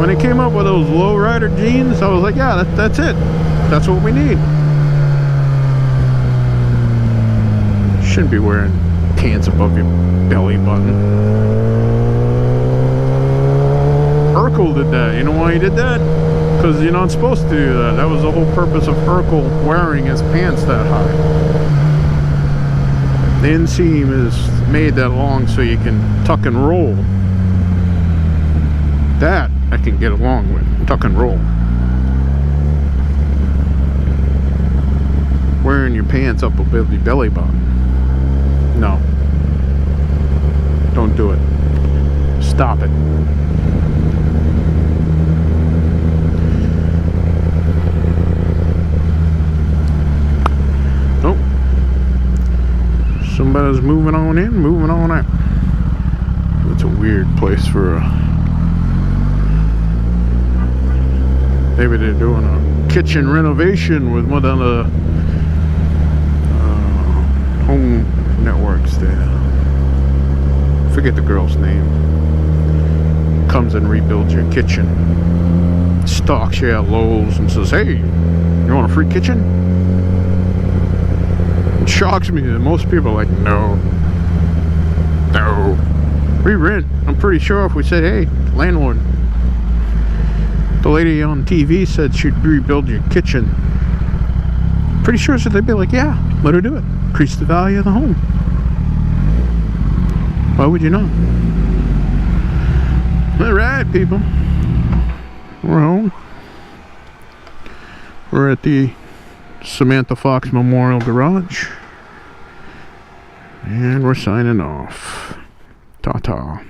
When they came up with those lowrider jeans, I was like, yeah, that's it. That's what we need. Shouldn't be wearing pants above your belly button. Urkel did that. You know why he did that? Because you're not supposed to do that. That was the whole purpose of Urkel wearing his pants that high. The inseam is made that long so you can tuck and roll. That I can get along with. Tuck and roll. Wearing your pants up above your belly button. No. Don't do it. Stop it. Nope. Somebody's moving on in, moving on out. It's a weird place for a... Maybe they're doing a kitchen renovation with one of the home networks there. Forget the girl's name. Comes and rebuilds your kitchen. Stalks you at Lowe's and says, hey, you want a free kitchen? It shocks me that most people are like, no. No. We rent. I'm pretty sure if we said, hey, landlord, the lady on TV said she'd rebuild your kitchen. Pretty sure so they'd be like, yeah, let her do it. Increase the value of the home. Why would you not? Alright, people. We're home. We're at the Samantha Fox Memorial Garage. And we're signing off. Ta-ta.